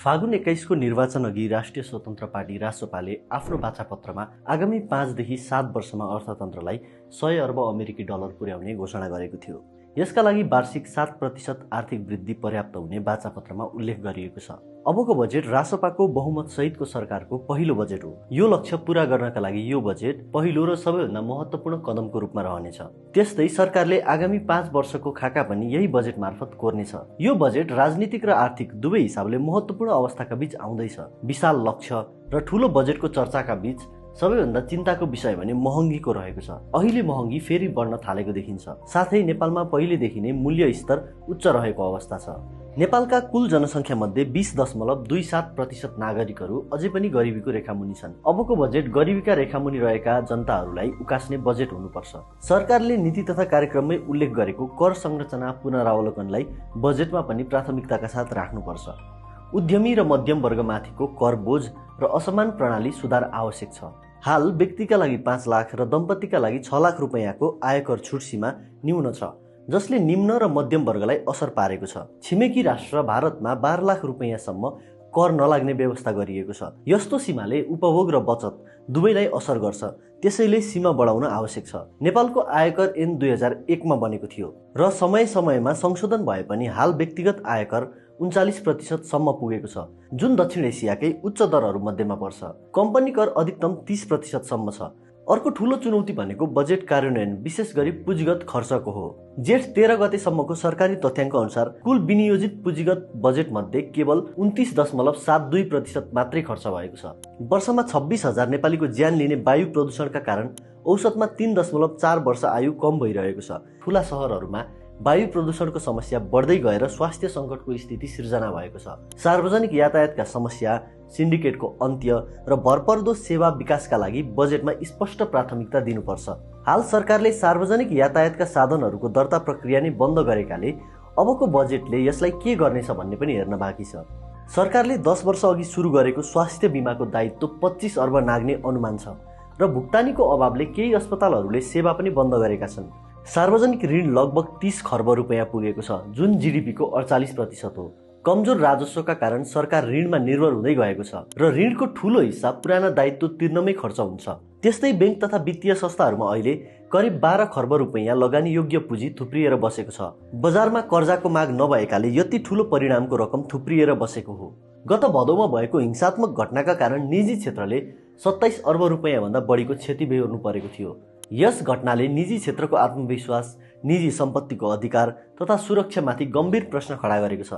फागुन 21 को निर्वाचन अघि राष्ट्रिय स्वतन्त्र पार्टी रासोपाले आफ्नो बाचापत्रमा आगामी 5 देखि 7 वर्षमा अर्थतन्त्रलाई 100 अर्ब अमेरिकी डलर पुर्याउने घोषणा गरेको थियो। यसका लागि वार्षिक 7% आर्थिक वृद्धि पर्याप्त हुने बाचापत्रमा उल्लेख गरिएको छ। अबको बजेट रासोपाको बहुमत सहितको सरकारको पहिलो बजेट हो। यो लक्ष्य पूरा गर्नका लागि यो बजेट पहिलो र सबैभन्दा महत्त्वपूर्ण कदमको रूपमा रहनेछ। त्यस्तै सरकारले आगामी 5 वर्षको खाका पनि यही बजेट मार्फत कोर्नेछ। यो बजेट राजनीतिक र आर्थिक दुवै हिसाबले महत्त्वपूर्ण अवस्थाका बीच आउँदैछ। विशाल लक्ष्य र ठूलो बजेटको चर्चाका बीच सबैभन्दा चिन्ताको विषय भने महँगीको रहेको छ। अहिले महँगी फेरि बढ्न थालेको देखिन्छ। साथै नेपालमा पहिलेदेखि नै मूल्य स्तर उच्च रहेको अवस्था छ। नेपालका कुल जनसङ्ख्या मध्ये 20.27% नागरिकहरू अझै पनि गरिबीको रेखामुनि छन्। अबको बजेट गरिबीका रेखामुनि रहेका जनताहरूलाई उकास्ने बजेट हुनुपर्छ। सरकारले नीति तथा कार्यक्रममै उल्लेख गरेको कर संरचना पुनरावलोकनलाई बजेटमा पनि प्राथमिकताका साथ राख्नुपर्छ। उद्यमी र मध्यम वर्गमाथिको कर बोझ र असमान प्रणाली सुधार आवश्यक छ। हाल व्यक्तिका लागि 5 लाख र दम्पतिका लागि 6 लाख रुपैयाँको आयकर छुट सीमा न्यून छ, जसले निम्न र मध्यम वर्गलाई असर पारेको छ। छिमेकी राष्ट्र भारतमा 12 लाख रुपैयाँसम्म कर नलाग्ने व्यवस्था गरिएको छ। यस्तो सीमाले उपभोग र बचत दुवैलाई असर गर्छ, त्यसैले सीमा बढाउन आवश्यक छ। नेपालको आयकर ऐन 2001 मा बनेको थियो र समय समयमा संशोधन भए पनि हाल व्यक्तिगत आयकर 39% सम्म पुगेको छ, जुन दक्षिण एसियाकै उच्च दरहरू मध्येमा पर्छ। कम्पनी कर अधिकतम 30% सम्म छ। अर्को ठूलो चुनौती भनेको बजेट कार्यान्वयन, विशेष गरी पुँजीगत खर्चको हो। जेठ 13 गतेसम्मको सरकारी तथ्याङ्क अनुसार कुल विनियोजित पुँजीगत बजेट मध्ये केवल 29.72% मात्रै खर्च भएको छ। वर्षमा 26,000 नेपालीको ज्यान लिने वायु प्रदूषणका कारण औसतमा 3.4 वर्ष आयु कम भइरहेको छ। ठूला सहरहरूमा वायु प्रदूषणको समस्या बढ्दै गएर स्वास्थ्य सङ्कटको स्थिति सिर्जना भएको छ। सार्वजनिक यातायातका समस्या, सिन्डिकेटको अन्त्य र भरपर्दो सेवा विकासका लागि बजेटमा स्पष्ट प्राथमिकता दिनुपर्छ। हाल सरकारले सार्वजनिक यातायातका साधनहरूको दर्ता प्रक्रिया नै बन्द गरेकाले अबको बजेटले यसलाई के गर्नेछ भन्ने पनि हेर्न बाँकी छ। सरकारले 10 वर्ष अघि सुरु गरेको स्वास्थ्य बीमाको दायित्व 25 अर्ब नाग्ने अनुमान छ र भुक्तानीको अभावले केही अस्पतालहरूले सेवा पनि बन्द गरेका छन्। सार्वजनिक ऋण लगभग 30 खर्ब रुपैयाँ पुगेको छ, जुन जीडीपीको 48% हो। कमजोर राजस्वका कारण सरकार ऋणमा निर्भर हुँदै गएको छ र ऋणको ठूलो हिस्सा पुराना दायित्व तिर्नमै खर्च हुन्छ। त्यस्तै बैंक तथा वित्तीय संस्थाहरूमा अहिले करिब 12 खर्ब रुपैयाँ लगानी योग्य पुँजी थुप्रिएर बसेको छ। बजारमा कर्जाको माग नभएकाले यति ठूलो परिणामको रकम थुप्रिएर बसेको हो। गत भदौमा भएको हिंसात्मक घटनाका कारण निजी क्षेत्रले 27 अर्ब रुपैयाँ भन्दा बढीको क्षति बेहोर्नु परेको थियो। यस घटनाले निजी क्षेत्रको आत्मविश्वास, निजी सम्पत्तिको अधिकार तथा सुरक्षामाथि गम्भीर प्रश्न खडा गरेको छ।